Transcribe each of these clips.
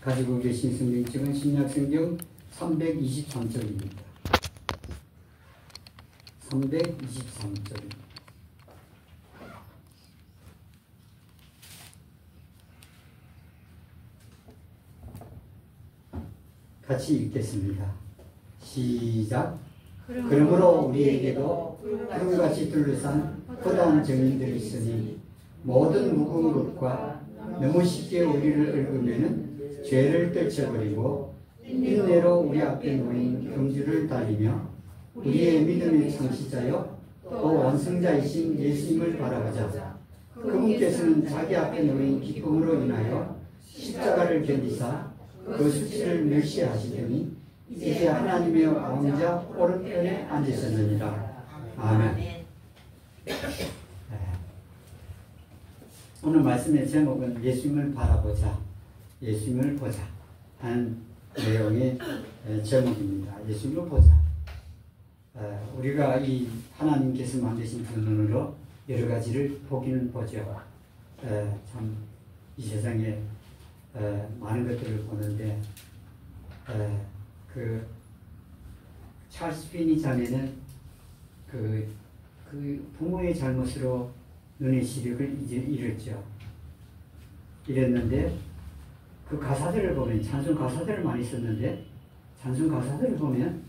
가지고 계신 성경책은 신약성경 323쪽입니다. 323쪽입니다. 같이 읽겠습니다. 시작. 그러므로 우리에게도 구름같이 둘러싼 허다한 정인들이 있으니 모든 무거운 것과 너무 쉽게 우리를 얽으면은 죄를 떨쳐버리고 인내로 우리 앞에 놓인 경주를 달리며 우리의 믿음의 창시자요 또 완성자이신 예수님을 바라보자. 그분께서는 자기 앞에 놓인 기쁨으로 인하여 십자가를 견디사 그 수치를 멸시하시더니 이제 하나님의 왕자 오른편에 앉으셨느니라. 아멘. 오늘 말씀의 제목은 예수님을 바라보자, 예수님을 보자 하는 내용의 제목입니다. 예수님을 보자. 우리가 이 하나님께서 만드신 두 눈으로 여러 가지를 보기는 보죠. 참 이 세상에 많은 것들을 보는데 그 찰스 피니 자매는 그 부모의 잘못으로 눈의 시력을 이제 잃었죠. 이랬는데 그 가사들을 보면 찬송 가사들을 많이 썼는데 찬송 가사들을 보면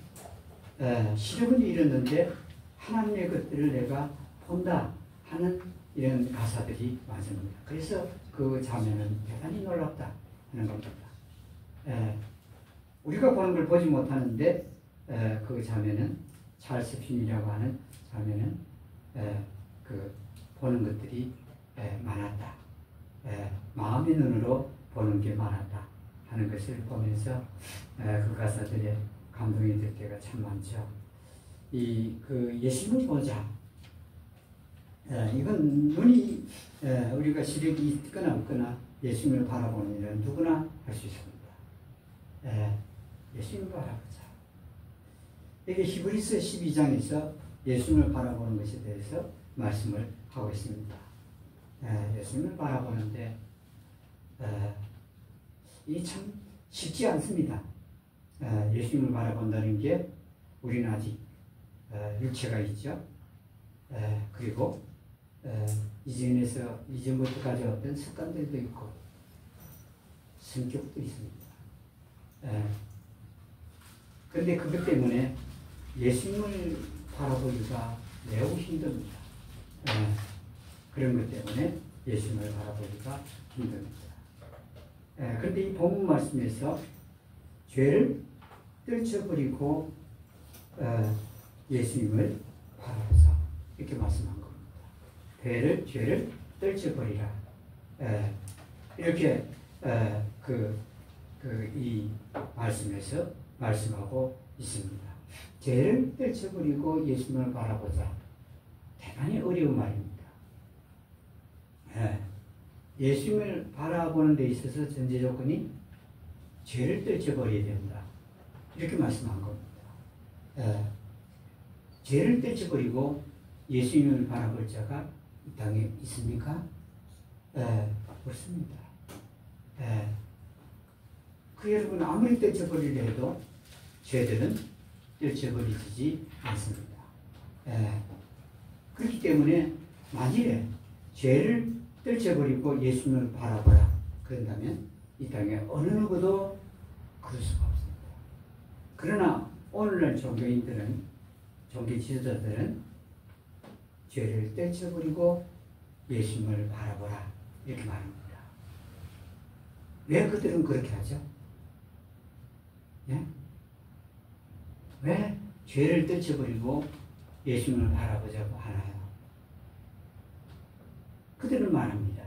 시력은 잃었는데 하나님의 것들을 내가 본다 하는 이런 가사들이 많습니다. 그래서 그 자매는 대단히 놀랍다 하는 겁니다. 우리가 보는 걸 보지 못하는데 그 자매는 찰스 핀이라고 하는 자매는 그 보는 것들이 많았다. 마음의 눈으로 보는 게 많았다 하는 것을 보면서 그 가사들에 감동이 될 때가 참 많죠. 그 예수님을 보자. 이건 눈이 우리가 시력이 있거나 없거나 예수님을 바라보는 일은 누구나 할 수 있습니다. 예수님을 바라보자. 이게 히브리서 12장에서 예수님을 바라보는 것에 대해서 말씀을 하고 있습니다. 예수님을 바라보는데 이 참 쉽지 않습니다. 예수님을 바라본다는 게 우리는 아직 육체가 있죠. 그리고 이전부터 가져왔던 습관들도 있고 성격도 있습니다. 그런데 그것 때문에 예수님을 바라보기가 매우 힘듭니다. 그런 것 때문에 예수님을 바라보기가 힘듭니다. 그런데 이 본문 말씀에서 죄를 떨쳐버리고 예수님을 바라보자 이렇게 말씀한 겁니다. 죄를 떨쳐버리라. 이렇게 이 말씀에서 말씀하고 있습니다. 죄를 떨쳐버리고 예수님을 바라보자. 대단히 어려운 말입니다. 예수님을 바라보는 데 있어서 전제 조건이 죄를 떨쳐버려야 된다. 이렇게 말씀한 겁니다. 죄를 떨쳐버리고 예수님을 바라볼 자가 이 땅에 있습니까? 없습니다. 그 여러분 아무리 떨쳐버리려 해도 죄들은 떨쳐버리지 않습니다. 그렇기 때문에 만일에 죄를 떨쳐버리고 예수님을 바라보라 그런다면 이 땅에 어느 누구도 그럴 수가 없습니다. 그러나 오늘날 종교인들은 종교 지도자들은 죄를 떨쳐버리고 예수님을 바라보라 이렇게 말합니다. 왜 그들은 그렇게 하죠? 예? 왜 죄를 떨쳐버리고 예수님을 바라보자고 하나요? 그들은 말합니다.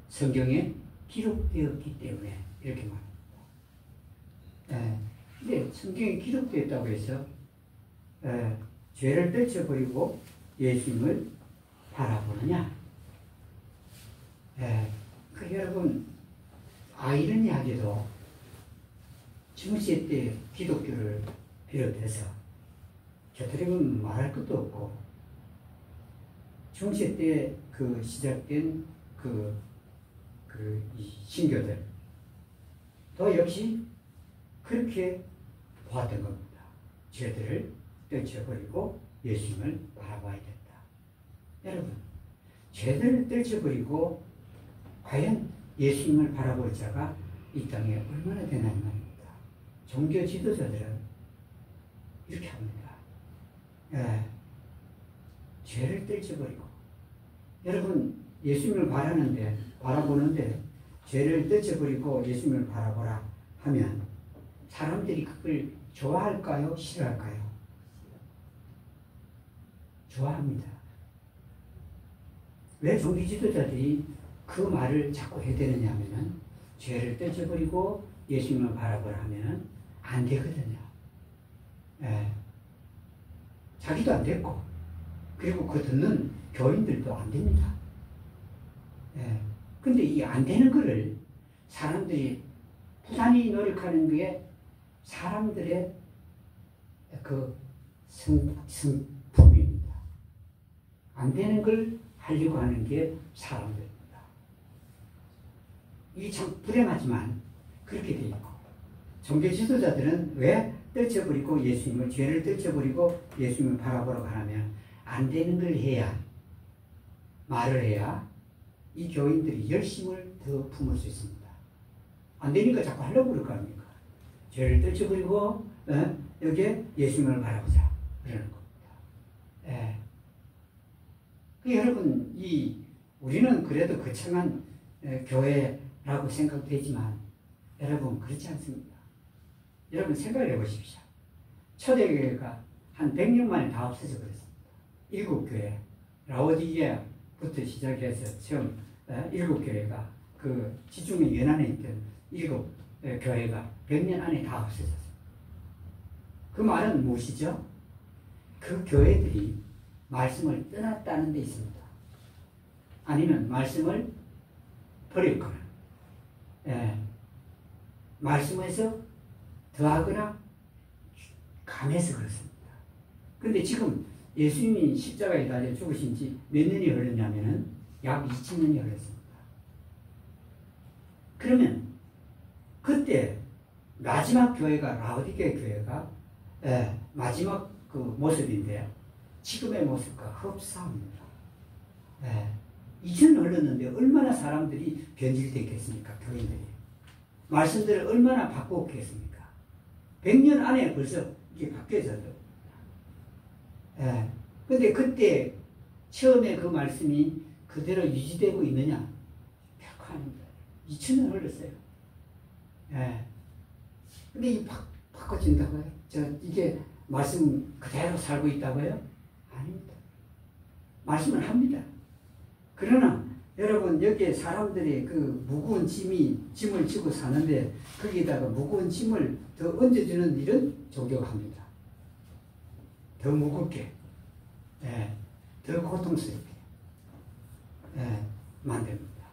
성경에 기록되었기 때문에 이렇게 말합니다. 근데 성경에 기록되었다고 해서 죄를 떨쳐버리고 예수님을 바라보느냐? 여러분 아이러니하게도 중세 때 기독교를 비롯해서 교토릭은 말할 것도 없고 중세 때 시작된 이 신교들 또 역시 그렇게 보았던 겁니다. 죄들을 떨쳐버리고 예수님을 바라봐야겠다. 여러분, 죄들을 떨쳐버리고 과연 예수님을 바라볼 자가 이 땅에 얼마나 되나는 말입니다. 종교 지도자들은 이렇게 합니다. 죄를 떨쳐버리고, 여러분 예수님을 바라보는데 죄를 떨쳐버리고 예수님을 바라보라 하면 사람들이 그걸 좋아할까요? 싫어할까요? 좋아합니다. 왜 종교 지도자들이 그 말을 자꾸 해대느냐 하면은 죄를 떨쳐버리고 예수님을 바라보라 하면은 안 되거든요. 자기도 안 됐고, 그리고 그 듣는 교인들도 안 됩니다. 근데 이 안 되는 거를 사람들이 부단히 노력하는 게 사람들의 그 성품입니다. 안 되는 걸 하려고 하는 게 사람들입니다. 이게 참 불행하지만 그렇게 돼 있고, 종교 지도자들은 왜 떨쳐버리고 예수님을, 죄를 떨쳐버리고 예수님을 바라보라고 하면 안 되는 걸 해야, 말을 해야 이 교인들이 열심을 더 품을 수 있습니다. 안 되니까 자꾸 하려고 그럴 거 아닙니까? 죄를 떨쳐버리고 여기에 예수님을 바라보자 그러는 겁니다. 여러분, 우리는 그래도 거창한 교회라고 생각되지만 여러분 그렇지 않습니다. 여러분 생각해 보십시오. 초대교회가 한 100년 만에 다 없어져 버렸습니다. 7교회, 라오디게아부터 시작해서 처음 7교회가 그 지중해 연안에 있던 7교회가 100년 안에 다 없어졌습니다. 그 말은 무엇이죠? 그 교회들이 말씀을 떠났다는 데 있습니다. 아니면 말씀을 버렸거나, 말씀에서 더하거나 감해서 그렇습니다. 그런데 지금 예수님이 십자가에 달려 죽으신 지 몇 년이 흘렀냐면은 약 2000년이 흘렀습니다. 그러면 그때 마지막 교회가 라오디게 교회가 마지막 그 모습인데 지금의 모습과 흡사합니다. 2000년 흘렀는데 얼마나 사람들이 변질됐겠습니까? 교인들이. 말씀들을 얼마나 바꿨겠습니까? 100년 안에 벌써 이게 바뀌어졌어요. 근데 그때 처음에 그 말씀이 그대로 유지되고 있느냐? 결코 아닙니다. 2000년 흘렀어요. 근데 이 바꿔진다고요? 이게 말씀 그대로 살고 있다고요? 아닙니다. 말씀을 합니다. 그러나 여러분, 여기에 사람들이 그 무거운 짐을 지고 사는데 거기에다가 무거운 짐을 더 얹어주는 일은 존경합니다. 더 무겁게, 더 고통스럽게 만듭니다.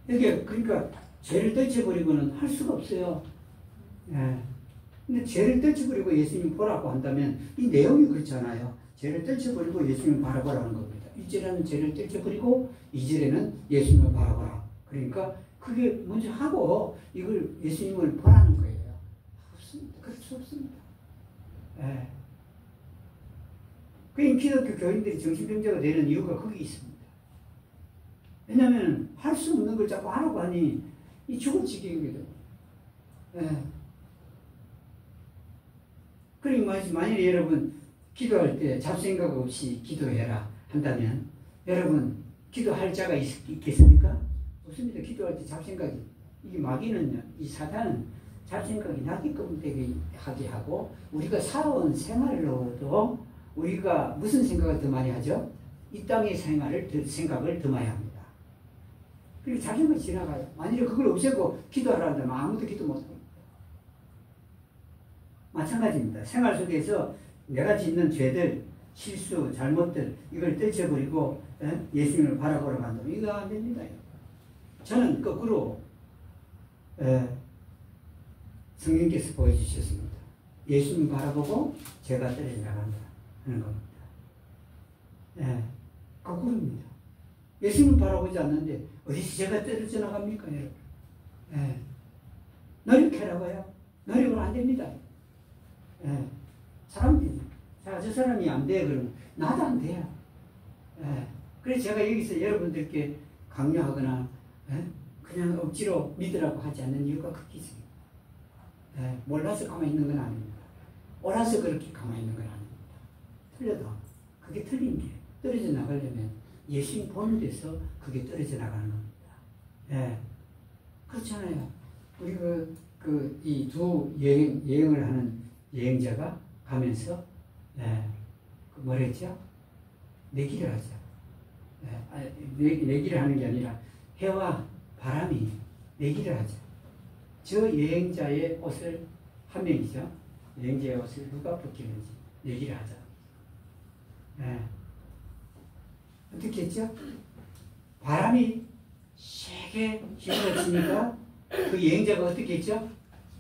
이게 그러니까 죄를 떨쳐버리고는 할 수가 없어요. 근데 죄를 떨쳐버리고 예수님 보라고 한다면 이 내용이 그렇잖아요. 죄를 떨쳐버리고 예수님을 바라보라는 겁니다. 1절에는 죄를 떨쳐버리고 2절에는 예수님을 바라보라. 그러니까 그게 먼저 하고 이걸 예수님을 보라는 거예요. 없습니다. 그럴 수 없습니다. 그러니까 기독교 교인들이 정신병자가 되는 이유가 거기 있습니다. 왜냐하면 할 수 없는 걸 자꾸 하라고 하니 이 죽을 지경이거든요. 그러니까 만약에 여러분 기도할 때 잡생각 없이 기도해라 한다면 여러분 기도할 자가 있겠습니까? 없습니다. 기도할 때 잡생각이, 이게 마귀는요, 이 사단은 잡생각이 나게끔 되게 하게 하고, 우리가 살아온 생활로도 우리가 무슨 생각을 더 많이 하죠? 이 땅의 생각을 더 많이 합니다. 그리고 잡생각이 지나가요. 만일에 그걸 없애고 기도하라 한다면 아무도 기도 못합니다. 마찬가지입니다. 생활 속에서 내가 짓는 죄들, 실수, 잘못들 이걸 떨쳐버리고 예수님을 바라보라고 한다면 이거 안 됩니다. 저는 거꾸로 성령께서 보여주셨습니다. 예수님 바라보고 죄가 떨어져 나간다 하는 겁니다. 거꾸로입니다. 예수님 바라보지 않는데 어디서 제가 떨어져 나갑니까, 여러분? 예. 노력해라고요. 노력은 안 됩니다. 예. 사람들이, 자, 저 사람이 안 돼, 그러면 나도 안 돼요. 예. 그래서 제가 여기서 여러분들께 강요하거나, 예? 그냥 억지로 믿으라고 하지 않는 이유가 크게 있습니다. 예. 몰라서 가만히 있는 건 아닙니다. 옳아서 그렇게 가만히 있는 건 아닙니다. 틀려도 그게 틀린 게 떨어져 나가려면 예수님 보는 데서 그게 떨어져 나가는 겁니다. 예. 그렇잖아요. 우리 이 두 여행을 하는 여행자가 가면서, 예, 뭐랬죠? 내기를 하죠. 예, 내기를 하는 게 아니라 해와 바람이 내기를 하죠. 저 여행자의 옷을, 한 명이죠. 여행자의 옷을 누가 벗기는지 내기를 하죠. 예. 어떻게 했죠? 바람이 세게 휘몰아치니까 그 여행자가 어떻게 했죠?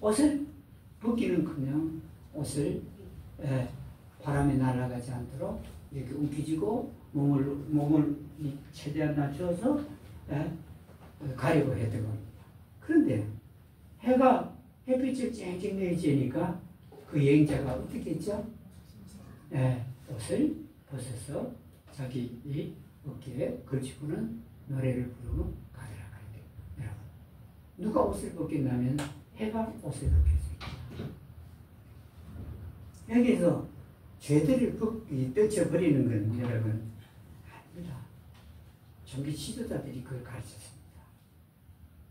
옷을 벗기는커녕 옷을, 예, 바람에 날아가지 않도록 이렇게 움켜쥐고 몸을 최대한 낮춰서, 예, 가려고 했던 겁니다. 그런데 햇빛을 쨍쨍 내리쬐니까 그 여행자가 어떻게 했죠? 예, 옷을 벗어서 자기 이 어깨에 걸치고는 노래를 부르고 가더라. 여러분, 누가 옷을 벗겼냐면 해가 옷을 벗겼습니다. 여기서 죄들을 떨쳐버리는 건 여러분 아닙니다. 종교 지도자들이 그걸 가르쳤습니다.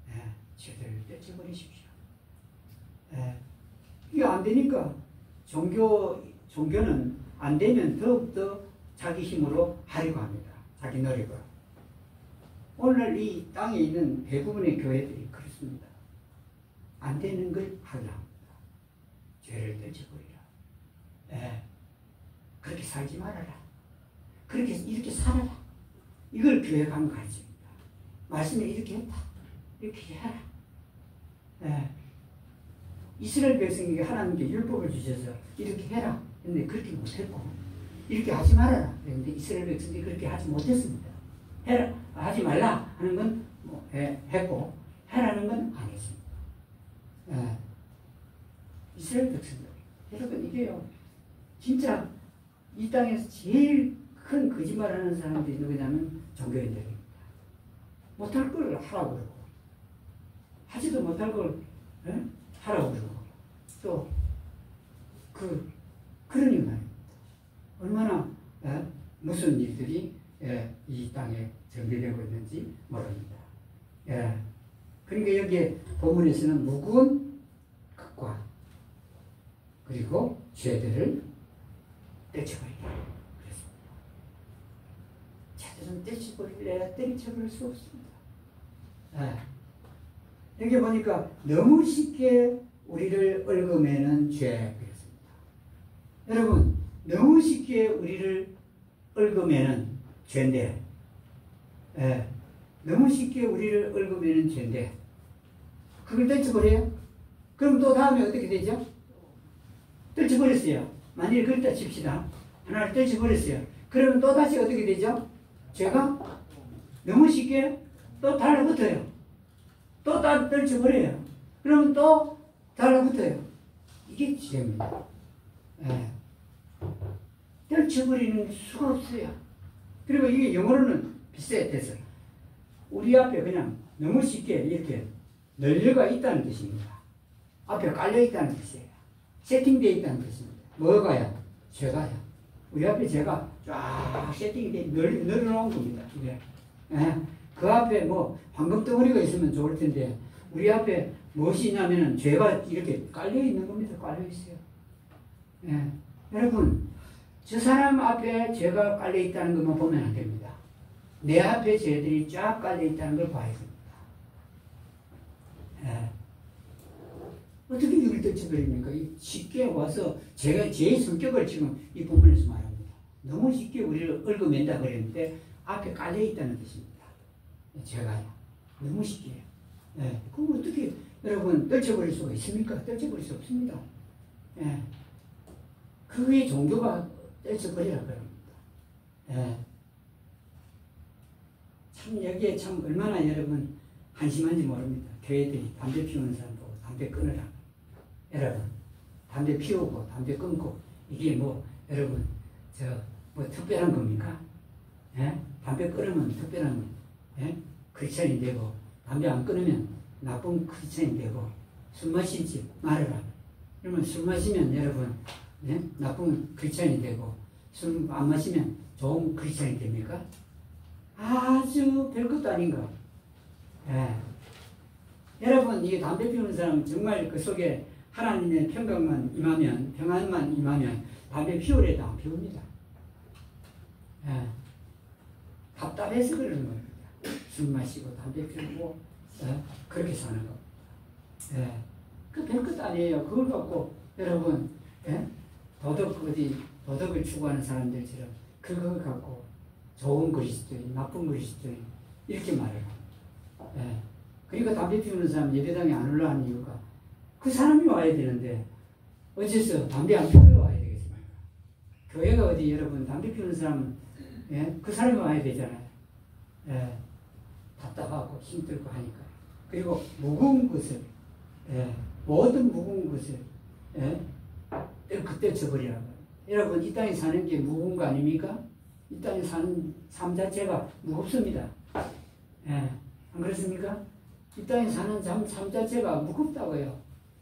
예, 죄들을 떨쳐버리십시오. 예, 이게 안 되니까 종교는 안 되면 더욱더 자기 힘으로 하려고 합니다. 자기 노력으로. 오늘 이 땅에 있는 대부분의 교회들이 그렇습니다. 안 되는 걸 하려 합니다. 죄를 떨쳐버리라. 예. 그렇게 살지 말아라. 이렇게 살아라. 이걸 교회가 하면 가르칩니다. 말씀에 이렇게 했다. 이렇게 해라. 예. 이스라엘 백성에게 하나님께 율법을 주셔서 이렇게 해라. 근데 그렇게 못했고, 이렇게 하지 말아라. 그런데 이스라엘 백성들이 그렇게 하지 못했습니다. 해라, 하지 말라 하는 건 했고, 해라는 건 안 했습니다. 예. 이스라엘 백성들. 여러분, 이게요, 진짜 이 땅에서 제일 큰 거짓말하는 사람들이 누구냐면 종교인들입니다. 못할 걸 하라고 그러고, 하지도 못할 걸, 예? 하라고 그러고, 또 그러니 말입니다. 얼마나, 예? 무슨 일들이, 예, 이 땅에 전개되고 있는지 모릅니다. 예. 그러니까 여기에 본문에서는 무거운 것과 그리고 죄들을 떼쳐버리라 그랬습니다. 죄들은 떼쳐버리려야 떼쳐버릴 수 없습니다. 예. 여기 보니까 너무 쉽게 우리를 얽어매는 죄 그랬습니다. 여러분, 너무 쉽게 우리를 얽어매는 죄인데, 예, 너무 쉽게 우리를 얽어매는 죄인데 그걸 떼쳐버려요? 그럼 또 다음에 어떻게 되죠? 떼쳐버렸어요. 만약에 그렇다 칩시다. 하나를 떼쳐버렸어요. 그러면 또 다시 어떻게 되죠? 죄가 너무 쉽게 또 달라붙어요. 또 떼쳐버려요. 그러면 또 달라붙어요. 이게 죄입니다. 예. 떼쳐버리는 수가 없어요. 그리고 이게 영어로는 비슷해서 우리 앞에 그냥 너무 쉽게 이렇게 널려가 있다는 뜻입니다. 앞에 깔려 있다는 뜻이에요. 세팅되어 있다는 뜻입니다. 뭐가요? 죄가요. 우리 앞에 죄가 쫙 세팅되어 늘어놓은 겁니다. 이게. 예. 그 앞에 뭐 황금덩어리가 있으면 좋을 텐데 우리 앞에 무엇이 있냐면은 죄가 이렇게 깔려 있는 겁니다. 깔려 있어요. 예. 여러분, 저 사람 앞에 죄가 깔려 있다는 것만 보면 안 됩니다. 내 앞에 죄들이 쫙 깔려 있다는 걸 봐야 됩니다. 예. 어떻게 이걸 떼쳐버립니까? 쉽게 와서 제가 제 성격을 지금 이 본문에서 말합니다. 너무 쉽게 우리를 얽어맨다 그랬는데 앞에 깔려 있다는 뜻입니다. 제가요. 너무 쉽게. 예. 그럼 어떻게 여러분 떨쳐버릴 수가 있습니까? 떨쳐버릴 수 없습니다. 예. 그게 종교가 떨쳐버리라 그럽니다. 예. 참 여기에 참 얼마나 여러분 한심한지 모릅니다. 교회들이 담배 피우는 사람 보고 담배 끊으라. 여러분 담배 피우고 담배 끊고 이게 뭐 여러분 뭐 특별한 겁니까? 예? 담배 끊으면 특별한 크리스천이 되고 담배 안 끊으면 나쁜 크리스천이 되고 술 마시지 말아라. 그러면 술 마시면 여러분 나쁜 크리스천이 되고 술 안 마시면 좋은 크리스천이 됩니까? 아주 별것도 아닌가. 예. 여러분 이 담배 피우는 사람 정말 그 속에 하나님의 평강만 임하면 평안만 임하면 담배 피우래도 안 피웁니다. 예. 답답해서 그러는 겁니다. 술 마시고 담배 피우고 그렇게 사는 겁니다. 예. 그 별것도 아니에요. 그걸 갖고 여러분 도덕을 추구하는 사람들처럼 그걸 갖고 좋은 그리스도인, 나쁜 그리스도인 이렇게 말을 합니다. 예. 그러니까 담배 피우는 사람 예배당에 안 올라가는 이유가 그 사람이 와야 되는데 어째서 담배 안 피우러 와야 되겠습니까? 교회가 어디 여러분 담배 피우는 사람은 그 사람이 와야 되잖아요. 답답하고 힘들고 하니까. 그리고 무거운 것을 모든 무거운 것을 그때 쳐버리라고. 여러분 이 땅에 사는 게 무거운 거 아닙니까? 이 땅에 사는 삶 자체가 무겁습니다. 안 그렇습니까? 이 땅에 사는 삶 자체가 무겁다고요.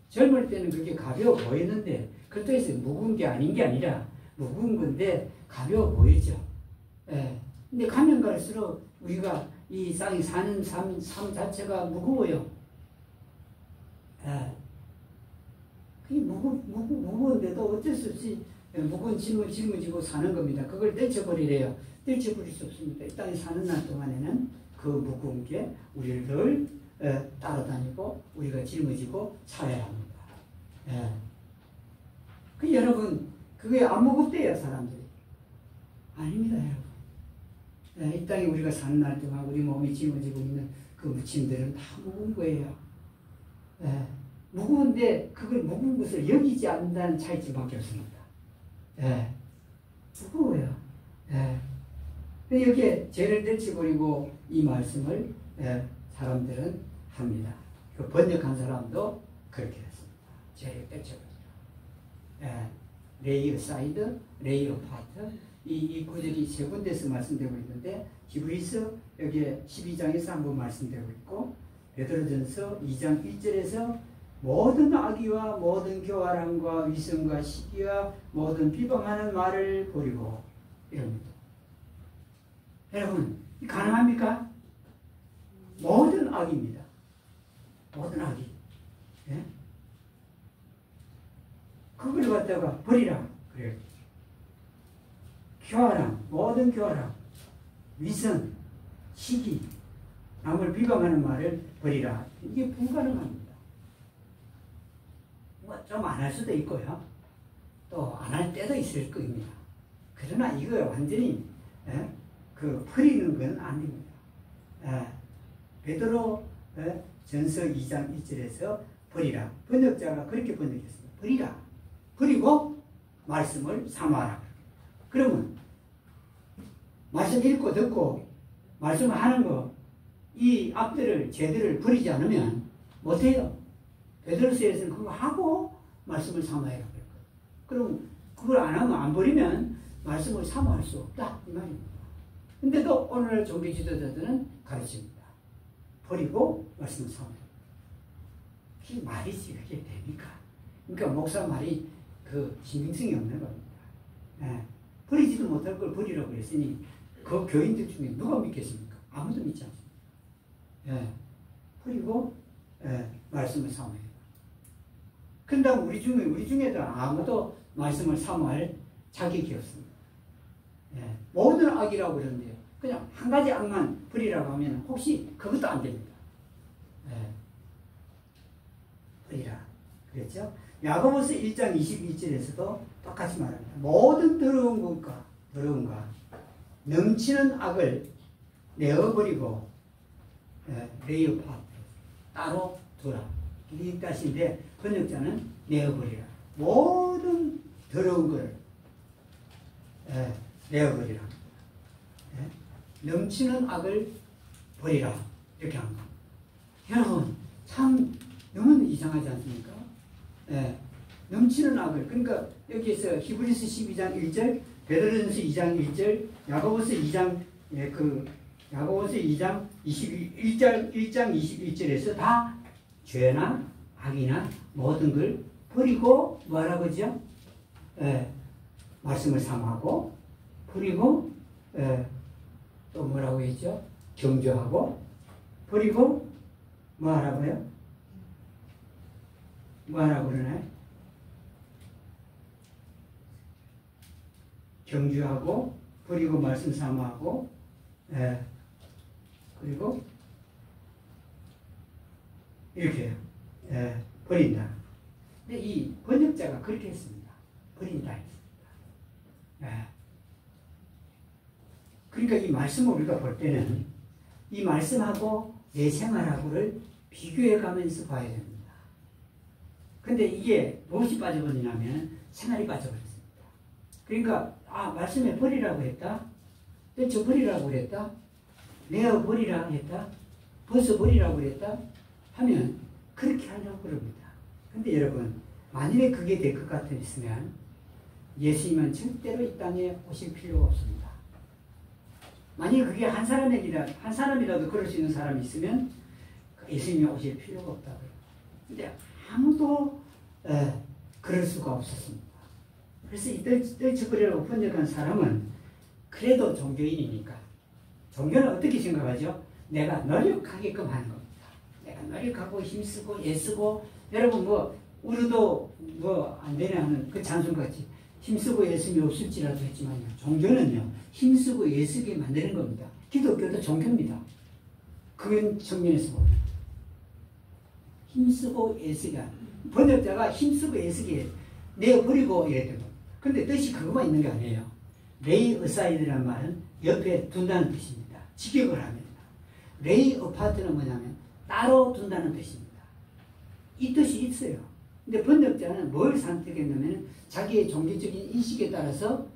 젊을 때는 그게 가벼워 보이는데 그렇다고 해서 무거운 게 아닌 게 아니라 무거운 건데 가벼워 보이죠. 근데 가면 갈수록 우리가 이 땅에 사는 삶 자체가 무거워요. 그게 무거운데도 어쩔 수 없이 무거운 짐을 짊어지고 사는 겁니다. 그걸 떼쳐버리래요. 떼쳐버릴 수 없습니다. 이 땅에 사는 날 동안에는 그 무거운 게 우리를 따라다니고 우리가 짊어지고 살아야 합니다. 그 여러분 그게 안 무겁대요 사람들이. 아닙니다 여러분. 이 땅에 우리가 사는 날 동안 우리 몸이 짊어지고 있는 그 무침들은 다 무거운 거예요. 무거운데 그걸 무거운 것을 여기지 않는다는 차이점밖에 없습니다. 무거워요. 여기에 죄를 떼쳐버리고 이 말씀을 사람들은 합니다. 그 번역한 사람도 그렇게 했습니다. 죄를 떼쳐버리라. 레이어 사이드, 레이어 파트 이 구절이 세 군데서 말씀되고 있는데 히브리서 여기에 12장에서 한번 말씀되고 있고 베드로전서 2장 1절에서 모든 악의와 모든 교활함과 위선과 시기와 모든 비방하는 말을 버리고 이럽니다. 여러분 가능합니까? 모든 악입니다. 모든 악이. 그걸 갖다가 버리라 그래요. 교활함, 모든 교활함, 위선, 시기, 남을 비방하는 말을 버리라. 이게 불가능합니다. 뭐 좀 안 할 수도 있고요. 또 안 할 때도 있을 겁니다. 그러나 이거 완전히 그 버리는 건 아닙니다. 베드로 전서 2장 1절에서 버리라. 번역자가 그렇게 번역했습니다. 버리라. 버리고 말씀을 삼아라. 그러면 말씀 읽고 듣고 말씀을 하는 거 이 악들을 죄들을 버리지 않으면 못해요. 베드로서에서는 그거 하고 말씀을 삼아야 할 거예요. 그럼 그걸 안 하면 안 버리면 말씀을 삼아할 수 없다 이 말입니다. 근데도 오늘 종교 지도자들은 가르칩니다. 버리고 말씀을 삼아야 합니다. 그게 말이지 그게 됩니까? 그러니까 목사 말이 그 신빙성이 없는 겁니다. 버리지도 못할 걸 버리라고 했으니 그 교인들 중에 누가 믿겠습니까? 아무도 믿지 않습니다. 버리고 말씀을 삼아야 합니다. 그런다고 우리 중에도 아무도 말씀을 삼아할 자격이 없습니다. 모든 악이라고 그러는데요. 그냥 한 가지 악만 버리라고 하면 혹시 그것도 안 됩니다. 버리라. 그랬죠? 야고보서 1장 22절에서도 똑같이 말합니다. 모든 더러움과 넘치는 악을 내어버리고 레이어 파트 따로 두라. 이 뜻인데 번역자는 내어버리라. 모든 더러운 걸 내어버리라. 넘치는 악을 버리라. 이렇게 한 거. 여러분, 참 너무 이상하지 않습니까? 예, 넘치는 악을. 그러니까 여기에서 히브리서 12장 1절, 베드로전서 2장 1절, 야고보서 2장, 야고보서 2장 1장 21절에서 다 죄나 악이나 모든 걸 버리고 뭐하라고 하죠? 말씀을 삼하고 버리고 또 뭐라고 했죠? 경주하고 버리고 뭐하라고요? 뭐하라고 그러나요? 경주하고 버리고 말씀 삼하고 그리고 이렇게 버린다. 근데 이 번역자가 그렇게 했습니다. 버린다 했습니다. 그러니까 이 말씀을 우리가 볼 때는 이 말씀하고 내 생활하고를 비교해 가면서 봐야 됩니다. 근데 이게 무엇이 빠져버리냐면 생활이 빠져버렸습니다. 그러니까 말씀에 버리라고 했다. 저 버리라고 그랬다. 내어 버리라 했다. 벗어 버리라고 그랬다. 하면 그렇게 하려고 그럽니다. 근데 여러분, 만일에 그게 될 것 같으면 예수님은 절대로 이 땅에 오실 필요가 없습니다. 만일 그게 한 사람이라도 그럴 수 있는 사람이 있으면 예수님이 오실 필요가 없다고요. 근데 아무도 그럴 수가 없었습니다. 그래서 이 떨쳐버리라고 번역한 사람은 그래도 종교인이니까, 종교는 어떻게 생각하죠? 내가 노력하게끔 하는 겁니다. 내가 노력하고 힘쓰고 애쓰고, 여러분 우리도 안 되냐 하는 그 찬송같이 힘쓰고 애쓰면 없을지라도 했지만요, 종교는요 힘쓰고 애쓰게 만드는 겁니다. 기독교도 종교입니다. 그런 측면에서 보면 힘쓰고 애쓰게 하는, 번역자가 힘쓰고 애쓰게 내어버리고 이랬던 겁니다. 근데 뜻이 그것만 있는 게 아니에요. 레이 어사이드란 말은 옆에 둔다는 뜻입니다. 직역을 합니다. 레이 어파트는 뭐냐면 따로 둔다는 뜻입니다. 이 뜻이 있어요. 근데 번역자는 뭘 선택했냐면 자기의 종교적인 인식에 따라서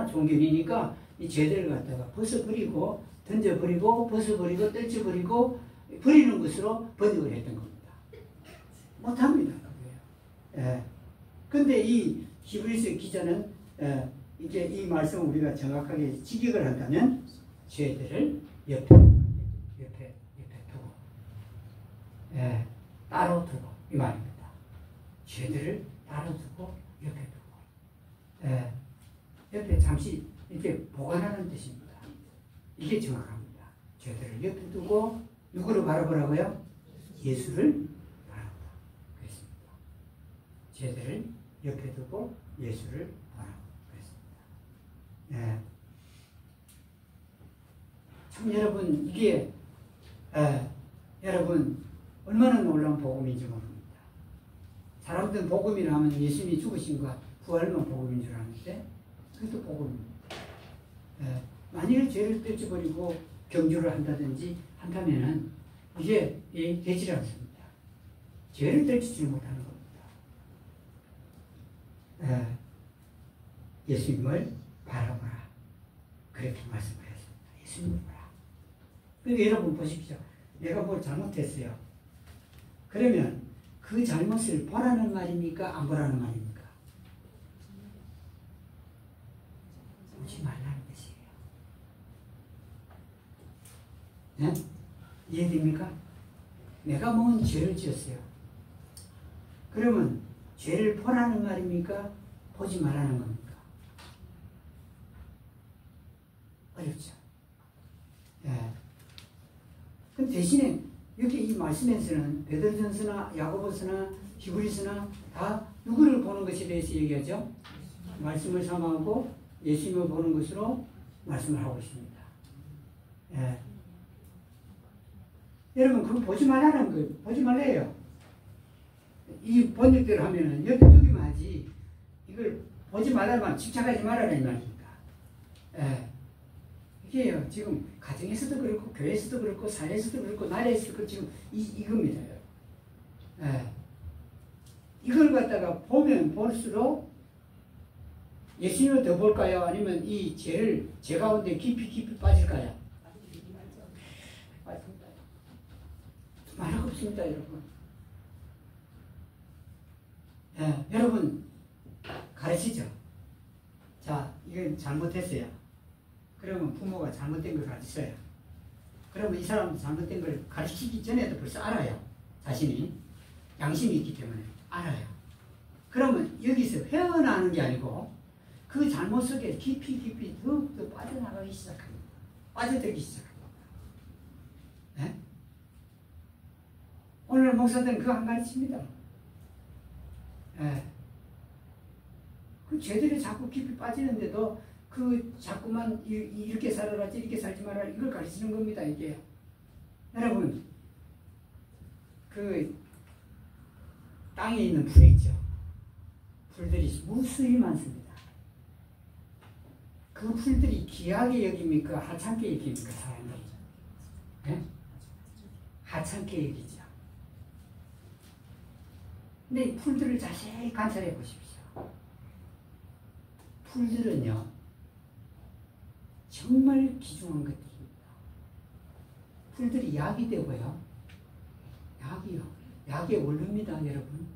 종교인이니까 이 죄들을 갖다가 벗어버리고 던져버리고 벗어버리고 떨쳐버리고 버리는 것으로 번역을 했던 겁니다. 못합니다. 근데 이 히브리서 기자는 이제 이 말씀을 우리가 정확하게 직역을 한다면 죄들을 옆에 두고 따로 두고 이 말입니다. 죄들을 따로 두고 옆에 두고 옆에 잠시 이렇게 보관하는 뜻입니다. 이게 정확합니다. 죄들을 옆에 두고 누구를 바라보라고요? 예수를 바라보라. 그랬습니다. 죄들을 옆에 두고 예수를 바라보라. 그랬습니다. 참 여러분, 이게 여러분 얼마나 놀라운 복음인지 모릅니다. 사람들은 복음이라 하면 예수님이 죽으신과 부활만 복음인 줄 아는데 그것도 복음입니다. 만일 죄를 떨쳐버리고 경주를 한다면은 이게 되지 않습니다. 죄를 떨치지 못하는 겁니다. 예수님을 바라보라. 그렇게 말씀하셨습니다. 예수님을 보라. 그러니까 여러분 보십시오. 내가 뭘 잘못했어요. 그러면 그 잘못을 보라는 말입니까? 안 보라는 말입니까? 보지 말라는 뜻이에요. 네? 이해됩니까? 내가 뭔 죄를 지었어요. 그러면 죄를 보라는 말입니까? 보지 말라는 겁니까? 어렵죠. 그럼 대신에 여기 이 말씀에서는 베드로전서나 야고보서나 히브리서나 다 누구를 보는 것에 대해서 얘기하죠? 말씀을 삼아하고 예수님을 보는 것으로 말씀을 하고 있습니다. 여러분, 그거 보지 말라는 거예요. 보지 말래요. 이 번역대로 하면은 옆에 두기만 하지, 이걸 보지 말라만 집착하지 말라는 말입니다. 이게요, 지금 가정에서도 그렇고, 교회에서도 그렇고, 사회에서도 그렇고, 나라에서도 그렇고, 지금 이겁니다. 이걸 갖다가 보면 볼수록 예수님을 더 볼까요? 아니면 이 죄 가운데 깊이 빠질까요? 없습니다, 여러분. 예, 여러분 가르치죠. 자, 이건 잘못했어요. 그러면 부모가 잘못된 걸 가르쳐요. 그러면 이 사람도 잘못된 걸 가르치기 전에도 벌써 알아요. 자신이 양심이 있기 때문에 알아요. 그러면 여기서 헤어나는 게 아니고 그 잘못 속에 깊이 더욱더 빠져나가기 시작합니다. 빠져들기 시작합니다. 네? 오늘 목사들은 그거 안 가르칩니다. 네. 그 죄들이 자꾸 깊이 빠지는데도 그 자꾸만 이렇게 살아라 이렇게 살지 마라 이걸 가르치는 겁니다. 이게 여러분 그 땅에 있는 풀 있죠. 풀들이 무수히 많습니다. 그 풀들이 귀하게 여깁니까? 하찮게 여깁니까? 사람들이. 네? 하찮게 여기죠. 근데 이 풀들을 자세히 관찰해 보십시오. 풀들은요, 정말 귀중한 것들입니다. 풀들이 약이 되고요. 약의 원료입니다, 여러분.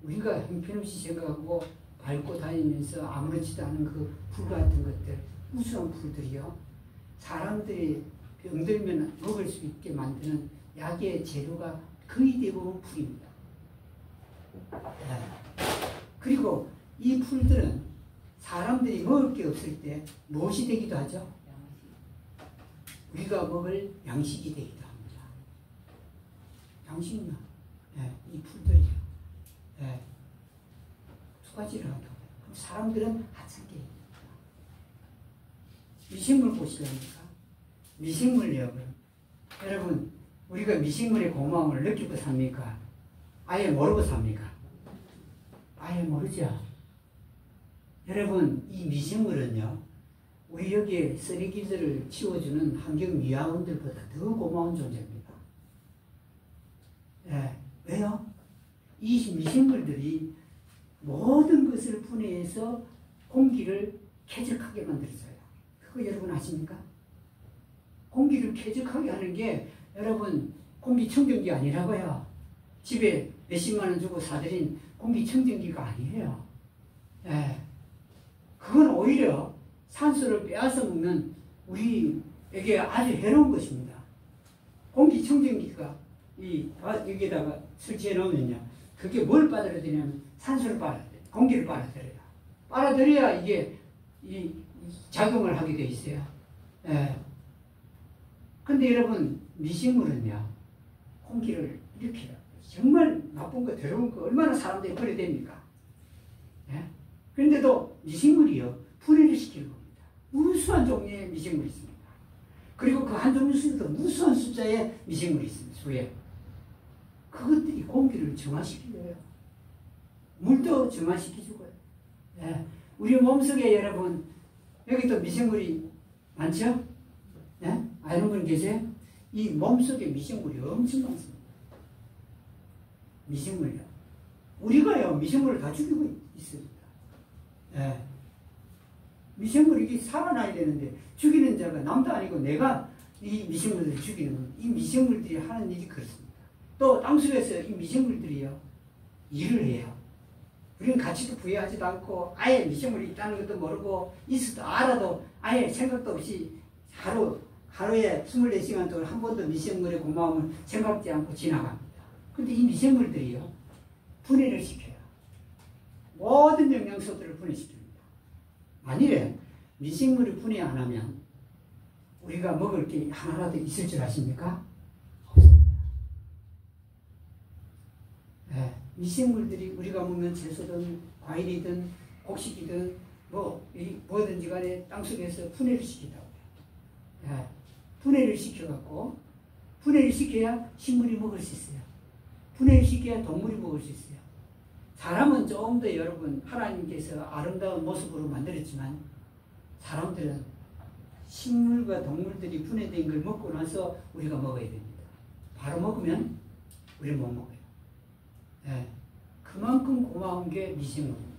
우리가 형편없이 생각하고 밟고 다니면서 아무렇지도 않은 그 풀 같은 것들, 우수한 풀들이요. 사람들이 병들면 먹을 수 있게 만드는 약의 재료가 거의 대부분 풀입니다. 그리고 이 풀들은 사람들이 먹을 게 없을 때 무엇이 되기도 하죠? 우리가 먹을 양식이 되기도 합니다. 양식은 이 풀들이요. 두 가지를 한다고 해요. 사람들은 하찮게 합니다. 미생물 보시렵니까? 미생물이요. 여러분, 우리가 미생물의 고마움을 느끼고 삽니까? 아예 모르고 삽니까? 아예 모르죠. 여러분, 이 미생물은요, 우리 여기에 쓰레기들을 치워주는 환경미화원들보다 더 고마운 존재입니다. 왜요? 이 미생물들이 모든 것을 분해해서 공기를 쾌적하게 만들어줘요. 그거 여러분 아십니까? 공기를 쾌적하게 하는 게 여러분 공기청정기 아니라고요. 집에 몇십만 원 주고 사들인 공기청정기가 아니에요. 그건 오히려 산소를 빼앗아 먹는 우리에게 아주 해로운 것입니다. 공기청정기가 여기에다가 설치해 놓으면요. 그게 뭘 빨아들이냐면 산소를 빨아들여요. 공기를 빨아들여요. 빨아들여야 이게 작용을 하게 돼 있어요. 근데 여러분, 미생물은요, 공기를 이렇게 정말 나쁜 거, 더러운 거, 얼마나 사람들이 버려댑니까? 그런데도 미생물이요, 분해를 시키는 겁니다. 무수한 종류의 미생물이 있습니다. 그리고 그 한 종류 중에도 무수한 숫자의 미생물이 있습니다. 수에. 그것들이 공기를 정화시키고요. 물도 정화시켜주고요. 우리 몸속에 여러분, 여기도 미생물이 많죠? 아는 분 계세요? 이 몸속에 미생물이 엄청 많습니다. 미생물이요. 우리가요, 미생물을 다 죽이고 있습니다. 미생물이 살아나야 되는데, 죽이는 자가 남도 아니고 내가 이 미생물들을 죽이는 겁니다. 이 미생물들이 하는 일이 그렇습니다. 또 땅속에서 이 미생물들이요, 일을 해요. 우리는 가치도 부여하지도 않고, 아예 미생물이 있다는 것도 모르고, 있어도 알아도 아예 생각도 없이 하루에 24시간 동안 한 번도 미생물의 고마움을 생각지 않고 지나갑니다. 근데 이 미생물들이요, 분해를 시켜요. 모든 영양소들을 분해시킵니다. 만일에 미생물이 분해 안 하면 우리가 먹을 게 하나라도 있을 줄 아십니까? 없습니다. 미생물들이 우리가 먹는 채소든 과일이든 곡식이든 뭐든지 간에 땅속에서 분해를 시킨다고 해요. 분해를 시켜갖고, 분해를 시켜야 식물이 먹을 수 있어요. 분해를 시켜야 동물이 먹을 수 있어요. 사람은 조금 더 여러분, 하나님께서 아름다운 모습으로 만들었지만, 사람들은 식물과 동물들이 분해된 걸 먹고 나서 우리가 먹어야 됩니다. 바로 먹으면 우리는 못 먹어요. 그만큼 고마운 게 미생물입니다.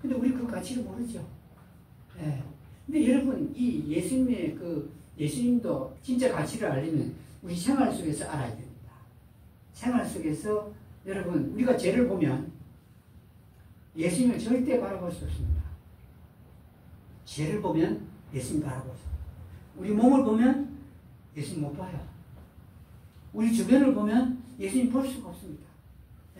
근데 우리 그 가치를 모르죠. 근데 여러분, 예수님도 진짜 가치를 알려면 우리 생활 속에서 알아야 됩니다. 생활 속에서 여러분 우리가 죄를 보면 예수님을 절대 바라볼 수 없습니다. 죄를 보면 예수님 바라볼 수 없습니다. 우리 몸을 보면 예수님 못 봐요. 우리 주변을 보면 예수님 볼 수가 없습니다.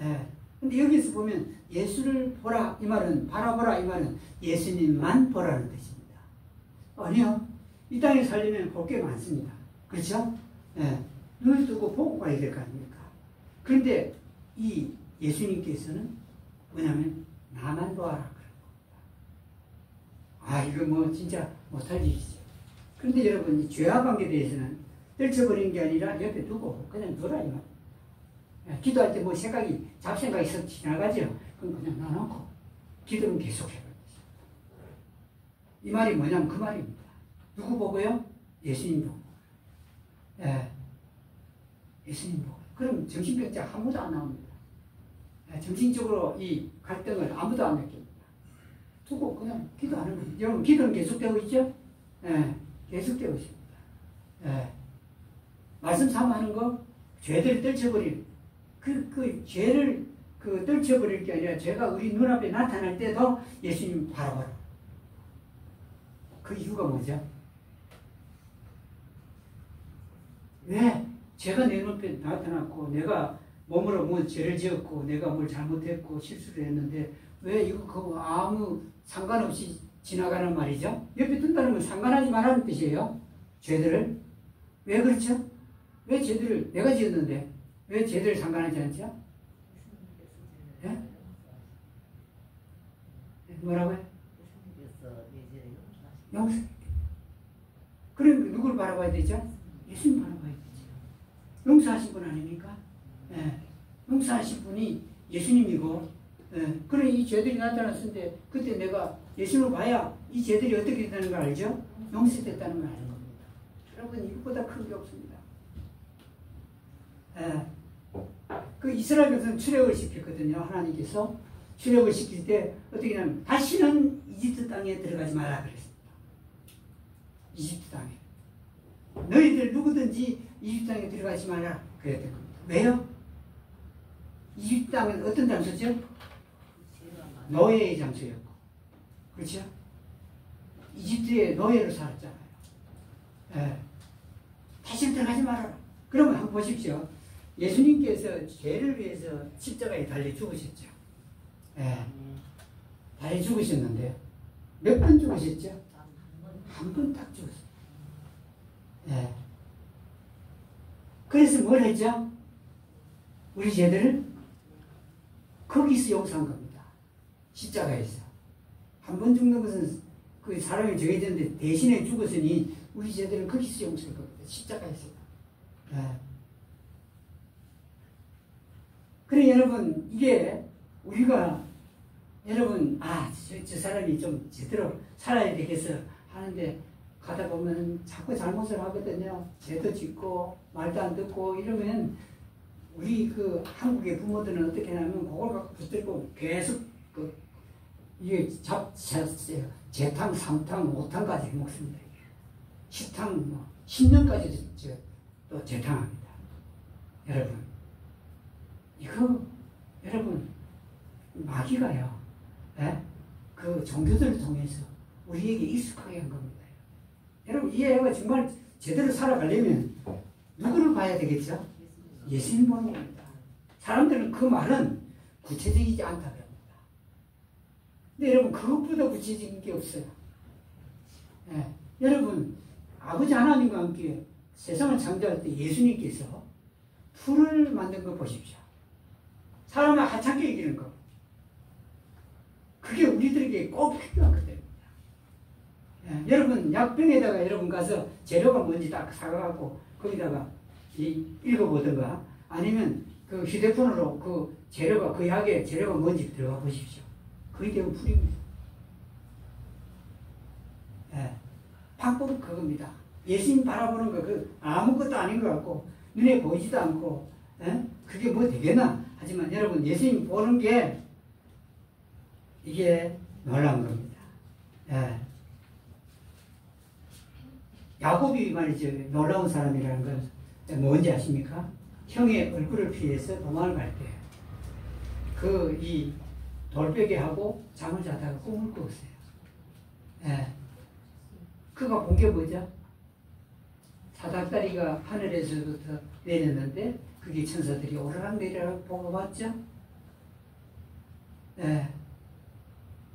예. 근데 여기서 보면 예수를 보라 이 말은 바라보라 이 말은 예수님만 보라는 뜻입니다. 아니요. 이 땅에 살려면 볼 게 많습니다. 그렇죠? 예. 눈을 뜨고 보고 가야 될 거 아닙니까? 그런데 이 예수님께서는 뭐냐면 나만 보아라 그런 겁니다. 아 이거 뭐 진짜 못할 일이죠. 그런데 여러분 이 죄와 관계에 대해서는 떨쳐버리는 게 아니라 옆에 두고 그냥 놔라 이 말입니다. 기도할 때 뭐 생각이 잡생각이 썩 지나가죠. 그럼 그냥 놔놓고 기도는 계속 해야 됩니다. 이 말이 뭐냐면 그 말입니다. 누구 보고요? 예수님 보고. 예. 예수님 보고. 그럼 정신병자 아무도 안 나옵니다. 예. 정신적으로 이 갈등을 아무도 안 느낍니다. 두고 그냥 기도하는 거예요. 여러분 기도는 계속되고 있죠? 예. 계속되고 있습니다. 예. 말씀 삼아하는 거 죄를 떨쳐버릴 그 죄를 떨쳐버릴 게 아니라 죄가 우리 눈앞에 나타날 때도 예수님 바라봐라. 그 이유가 뭐죠? 왜? 죄가 내 눈앞에 나타났고 내가 몸으로 뭐 죄를 지었고 내가 뭘 잘못했고 실수를 했는데 왜 이거 그거 아무 상관없이 지나가는 말이죠? 옆에 둔다는 건 상관하지 말라는 뜻이에요. 죄들을. 왜 그렇죠? 왜 죄들을 내가 지었는데 왜 죄들을 상관하지 않죠? 예? 뭐라고요? 용서. 그럼 누구를 바라봐야 되죠? 예수님 바라봐야 되죠. 용서하신 분 아닙니까? 예. 용서하신 분이 예수님이고, 예. 그래 이 죄들이 나타났는데 그때 내가 예수님을 봐야 이 죄들이 어떻게 된다는 걸 알죠? 용서됐다는 걸 아는 겁니다. 여러분 이것보다 큰 게 없습니다. 예. 그 이스라엘 백성 출애굽을 시켰거든요. 하나님께서 출애굽을 시킬 때 어떻게 하냐면 다시는 이집트 땅에 들어가지 말라 그랬습니다. 이집트 땅에. 너희들 누구든지 이집트 땅에 들어가지 말라 그랬던 겁니다. 왜요? 이집트 땅은 어떤 장소죠? 노예의 장소였고. 그렇죠? 이집트에 노예로 살았잖아요. 예. 다시는 들어가지 말아라. 그러면 한번 보십시오. 예수님께서 죄를 위해서 십자가에 달려 죽으셨죠. 예. 달려 죽으셨는데 몇 번 죽으셨죠? 한 번 딱 죽었어요. 예. 그래서 뭘 했죠? 우리 죄들을 거기서 용서한 겁니다. 십자가에서. 한 번 죽는 것은 그 사람이 져야 되는데 대신에 죽었으니 우리 죄들은 거기서 용서할 겁니다. 십자가에서. 예. 그래 여러분 이게 우리가 여러분 저 사람이 좀 제대로 살아야 되겠어 하는데 가다 보면 자꾸 잘못을 하거든요. 죄도 짓고 말도 안 듣고 이러면 우리 그 한국의 부모들은 어떻게 하냐면 그걸 갖고 붙들고 계속 이게 재탕, 3탕, 5탕까지 먹습니다. 10탕, 10년까지 또 재탕합니다. 여러분 이거 여러분 마귀가요. 예? 그 종교들을 통해서 우리에게 익숙하게 한 겁니다. 여러분 이해가 정말 제대로 살아가려면 누구를 봐야 되겠죠? 예수님 보는 겁니다. 사람들은 그 말은 구체적이지 않다고 합니다. 근데 여러분 그것보다 구체적인 게 없어요. 예. 여러분 아버지 하나님과 함께 세상을 창조할 때 예수님께서 풀을 만든 거 보십시오. 사람을 하찮게 이기는 거. 그게 우리들에게 꼭 필요한 것들입니다. 예, 여러분 약병에다가 여러분 가서 재료가 뭔지 딱 사가갖고 거기다가 읽어보든가 아니면 그 휴대폰으로 그 재료가 그 약에 재료가 뭔지 들어가 보십시오. 그게 대부분 풀입니다. 예, 방법은 그겁니다. 예수님 바라보는 거 그 아무것도 아닌 것 같고 눈에 보이지도 않고 예? 그게 뭐 되겠나? 하지만 여러분 예수님 보는 게 이게 놀라운 겁니다. 예. 야곱이 말이죠. 놀라운 사람이라는 건 뭔지 아십니까? 형의 얼굴을 피해서 도망을 갈 때, 이 돌베개하고 잠을 자다가 꿈을 꾸었어요. 예. 그가 본 게 뭐죠? 사닥다리가 하늘에서부터 내렸는데, 그게 천사들이 오르락 내리락 보고 봤죠? 예.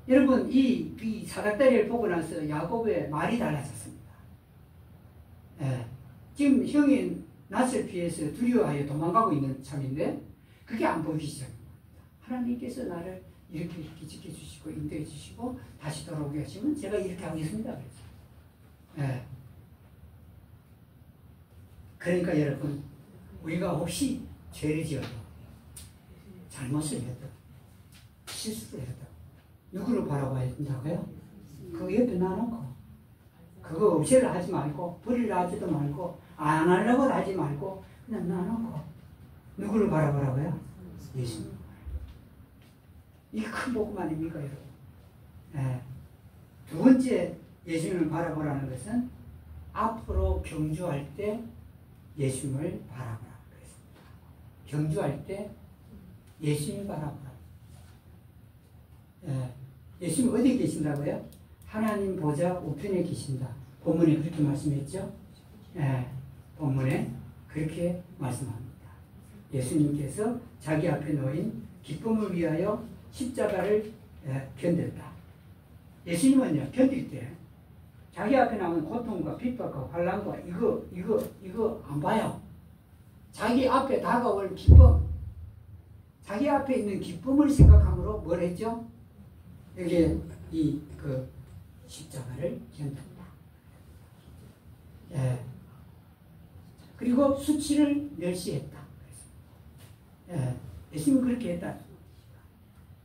여러분, 이 사닥다리를 보고 나서 야곱의 말이 달라졌습니다. 예. 지금 형이 낯을 피해서 두려워하여 도망가고 있는 참인데, 그게 안 보이기 시작합니다. 하나님께서 나를 이렇게 지켜주시고, 인도해 주시고, 다시 돌아오게 하시면 제가 이렇게 하겠습니다. 그래서. 예. 그러니까 여러분, 우리가 혹시 죄를 지어도, 잘못을 해도, 실수를 해도, 누구를 바라봐야 된다고요? 그 옆에 놔놓고, 그거 없애려 하지 말고, 버리려 하지도 말고, 안 하려고 하지 말고, 그냥 놔놓고, 누구를 바라보라고요? 예수님. 이게 큰 복음 아닙니까, 여러분? 네. 두 번째 예수님을 바라보라는 것은 앞으로 경주할 때 예수님을 바라보라 그랬습니다. 경주할 때 예수님을 바라보라. 네. 예수님 어디에 계신다고요? 하나님 보좌 우편에 계신다. 본문에 그렇게 말씀했죠? 네. 본문에 그렇게 말씀합니다. 예수님께서 자기 앞에 놓인 기쁨을 위하여 십자가를 견뎠다. 예수님은요, 견딜 때 자기 앞에 나오는 고통과 핍박과 환난과 이거 안 봐요. 자기 앞에 다가올 기쁨, 자기 앞에 있는 기쁨을 생각함으로 뭘 했죠? 여기에 십자가를 견뎠다. 예. 그리고 수치를 멸시했다. 예. 예수님은 그렇게 했다.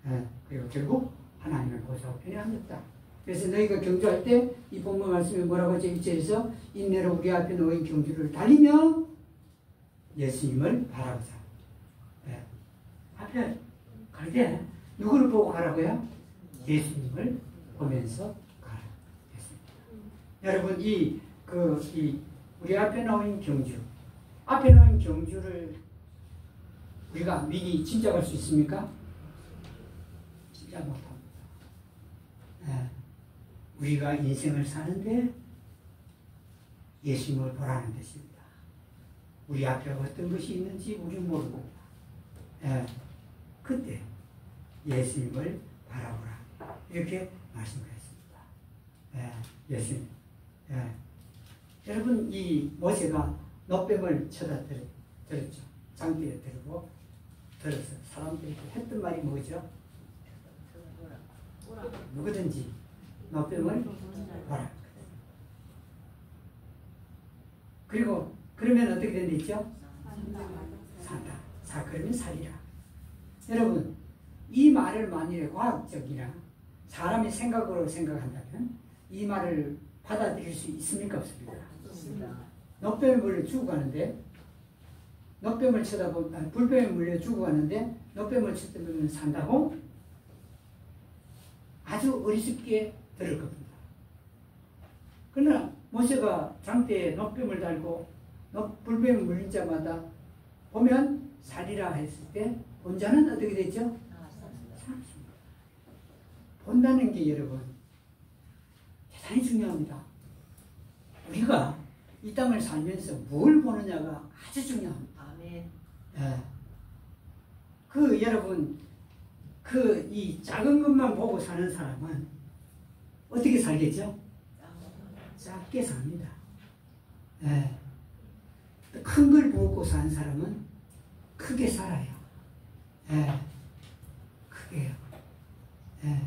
예. 그리고 결국 하나님을 보좌 우편에 앉았다. 그래서 너희가 경주할 때 이 본문 말씀에 뭐라고 제1절에서 인내로 우리 앞에 놓인 경주를 달리며 예수님을 바라보자. 예. 앞에 갈 때 누구를 보고 가라고요? 예수님을 보면서 가라. 여러분 우리 앞에 놓인 경주, 앞에 놓인 경주를 우리가 미리 짐작할 수 있습니까? 진짜 못합니다. 네. 우리가 인생을 사는데 예수님을 보라는 뜻입니다. 우리 앞에 어떤 것이 있는지 우리 모르고, 네. 그때 예수님을 바라보라. 이렇게 말씀하셨습니다. 네. 예수님. 네. 여러분, 이 모세가 놋뱀을 쳐다 들었죠. 장기에 들고 들어서 사람들이 했던 말이 뭐죠? 누구든지 놋뱀을 보라. 그리고 그러면 어떻게 된다 있죠? 산다. 그러면 살리라. 여러분, 이 말을 만일에 과학적이나 사람의 생각으로 생각한다면 이 말을 받아들일 수 있습니까? 없습니까? 놋뱀에 물려 죽어가는데, 놋뱀을 쳐다보면, 불뱀에 물려 죽어가는데 놋뱀을 쳐다보면 산다고? 아주 어리석게 들을 겁니다. 그러나 모세가 장대에 놋뱀을 달고 불뱀에 물린 자마다 보면 살이라 했을 때 본자는 어떻게 되죠? 살았습니다. 본다는 게 여러분 대단히 중요합니다. 우리가 이 땅을 살면서 뭘 보느냐가 아주 중요합니다. 아멘. 예. 여러분 이 작은 것만 보고 사는 사람은 어떻게 살겠죠? 작게 삽니다. 예. 큰 걸 보고 사는 사람은 크게 살아요. 예. 크게요. 예.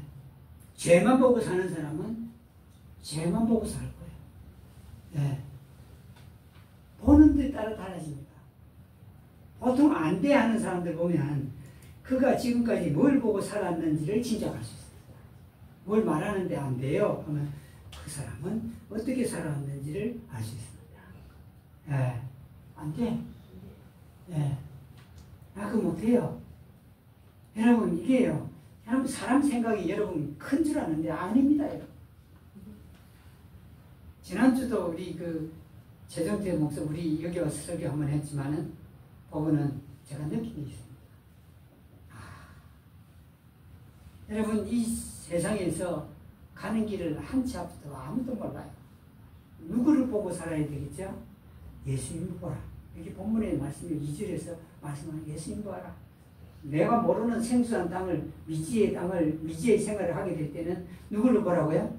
죄만 보고 사는 사람은 죄만 보고 살 거예요. 예. 보는 데 따라 달라집니다. 보통 안 돼 하는 사람들 보면 그가 지금까지 뭘 보고 살았는지를 짐작할 수 있습니다. 뭘 말하는데 안 돼요 하면 그 사람은 어떻게 살아왔는지를 알 수 있습니다. 예. 안 돼. 예. 그거 못해요. 여러분, 이게요. 여러분, 사람 생각이 여러분 큰 줄 아는데 아닙니다, 여러분. 지난주도 우리 최정태 목사 우리 여기 와서 설교 한번 했지만은 보고는 제가 느낀 게 있습니다. 여러분, 이 세상에서 가는 길을 한치 앞도 아무도 몰라요. 누구를 보고 살아야 되겠죠? 예수님 보라. 여기 본문의 말씀이 2절에서 말씀하는 예수님 보라. 내가 모르는 생수한 땅을, 미지의 생활을 하게 될 때는 누구를 보라고요?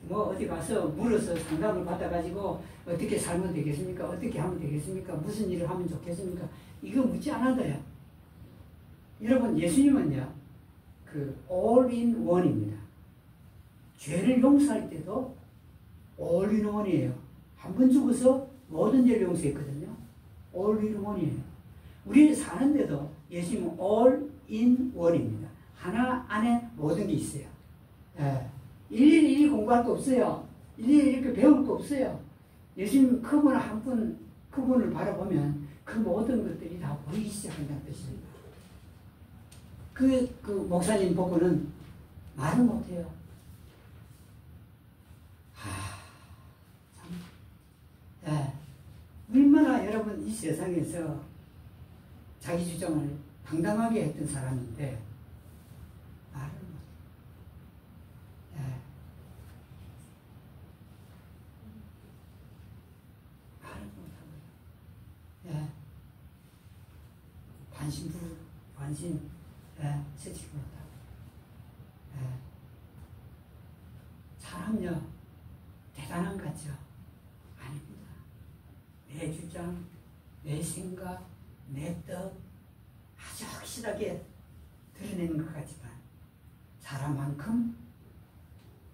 어디 가서 물어서 상담을 받아가지고 어떻게 살면 되겠습니까? 어떻게 하면 되겠습니까? 무슨 일을 하면 좋겠습니까? 이거 묻지 않아도요. 여러분, 예수님은요, all in one입니다. 죄를 용서할 때도 all in one이에요. 한 번 죽어서 모든 죄를 용서했거든요. all in one이에요. 우리 사는데도 예수님은 all in one입니다. 하나 안에 모든 게 있어요. 예. 일일이 공부할 거 없어요. 일일이 이렇게 배울 거 없어요. 예수님 그분을 바라보면 그 모든 것들이 다 보이기 시작한다는 뜻입니다. 그 목사님 보고는 말을 못해요. 참. 예. 얼마나 여러분 이 세상에서 자기 주장을 당당하게 했던 사람인데 말을 못해요. 예. 말을 못하고요. 예. 관심 채찍 못하고. 예. 사람요, 대단한 것 같죠? 아닙니다. 내 주장, 내 생각, 내 뜻 아주 확실하게 드러내는 것 같지만 사람만큼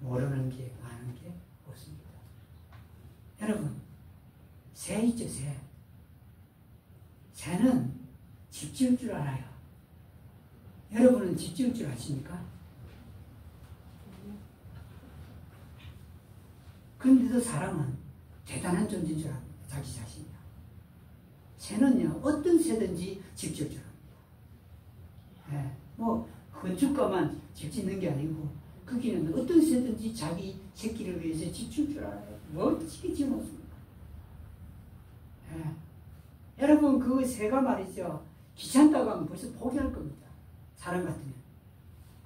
모르는 게 많은 게 없습니다. 여러분, 새 있죠, 새. 새는 집 지을 줄 알아요. 여러분은 집 지을 줄 아십니까? 그런데도 사람은 대단한 존재인 줄 압니다. 자기 자신이요. 새는요, 어떤 새든지 집 지을 줄 압니다. 예, 건축가만 집 짓는 게 아니고, 거기는 어떤 새든지 자기 새끼를 위해서 집 지을 줄 알아요. 멋지게 지어놓습니다. 예. 여러분, 그 새가 말이죠. 귀찮다고 하면 벌써 포기할 겁니다. 사람 같으면.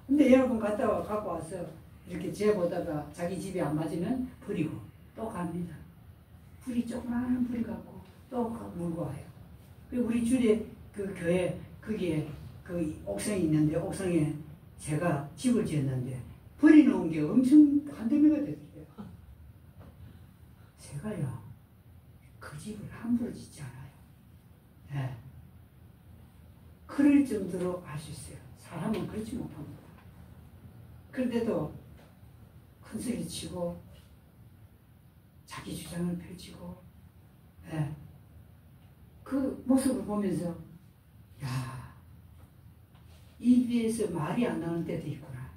근데 여러분 갖고 와서 이렇게 재보다가 자기 집에 안 맞으면 버리고 또 갑니다. 조그마한 불이 갖고 또 물고 와요. 우리 주례 그 교회 거기에 그 옥상이 있는데 옥상에 제가 집을 지었는데 버려놓은 게 엄청 한더미가 되더래요. 제가요 그 집을 함부로 짓지 않아요. 예. 그럴 정도로 알 수 있어요. 사람은 그렇지 못합니다. 그런데도 큰 소리 치고 자기 주장을 펼치고, 예. 그 모습을 보면서 야, 입에서 말이 안 나오는 때도 있구나.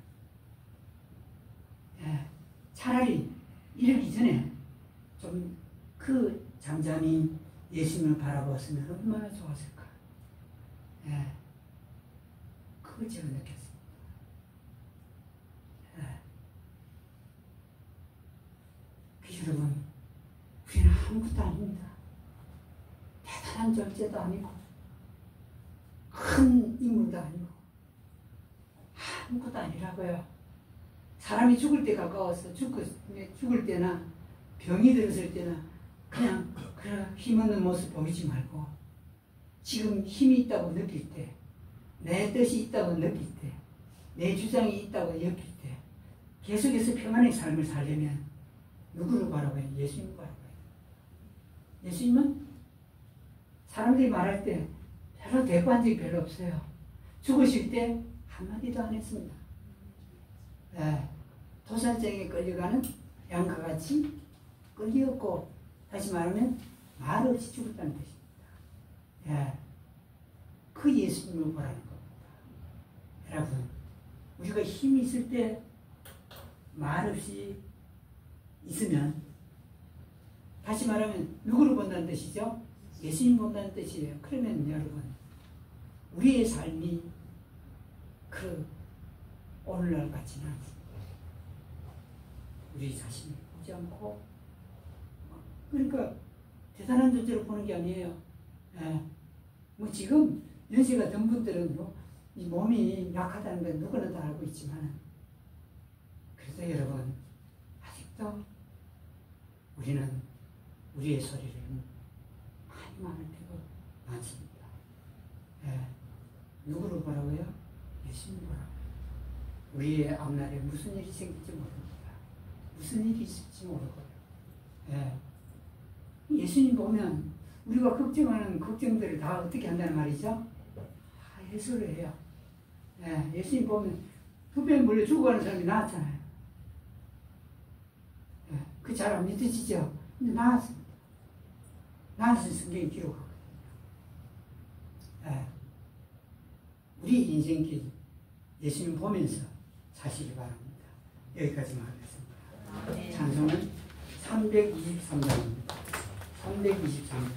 예. 차라리 이러기 전에 좀 그 잠잠히 예수님을 바라보았으면 얼마나 좋았을까. 예. 그걸 제가 느꼈습니다. 예. 여러분, 우리는 아무것도 아닙니다. 대단한 존재도 아니고 큰 인물도 아니고 아무것도 아니라고요. 사람이 죽을 때 가까워서 죽을 때나 병이 들었을 때나 그냥 힘없는 모습 보이지 말고 지금 힘이 있다고 느낄 때, 내 뜻이 있다고 느낄 때, 내 주장이 있다고 느낄 때 계속해서 평안의 삶을 살려면 누구를 바라봐요? 예수님을 바라봐요. 예수님은 사람들이 말할 때 별로 대꾸한 적이 별로 없어요. 죽으실 때 한마디도 안 했습니다. 네. 도살장에 끌려가는 양과 같이 끌려갔고, 다시 말하면 말 없이 죽었다는 뜻입니다. 네. 그 예수님을 보라는 겁니다. 여러분, 우리가 힘이 있을 때 말 없이 있으면, 다시 말하면 누구를 본다는 뜻이죠? 예수님 본다는 뜻이에요. 그러면 여러분, 우리의 삶이 오늘날 같지는 않습니다. 우리 자신을 보지 않고, 그러니까 대단한 존재로 보는 게 아니에요. 예. 뭐 지금 연세가 든 분들은 이 몸이 약하다는 건 누구나 다 알고 있지만, 그래서 여러분, 아직도 우리는 우리의 소리를 많이 듣고 많습니다. 예. 누구를 보라고요? 예수님 보라고요. 우리의 앞날에 무슨 일이 생길지 모릅니다. 무슨 일이 있을지 모르고요. 예. 예수님 보면 우리가 걱정하는 걱정들을 다 어떻게 한다는 말이죠? 다 해소를 해요. 예. 예수님 보면 흡연에 물려 죽어가는 사람이 나왔잖아요. 예. 그 잘 안 믿으시죠? 근데 나왔습니다. 나와서 성경에 기록하거든요. 예. 우리 인생길 예수님 보면서 사시기 바랍니다. 여기까지만 하겠습니다. 찬송은 323장입니다. 323장.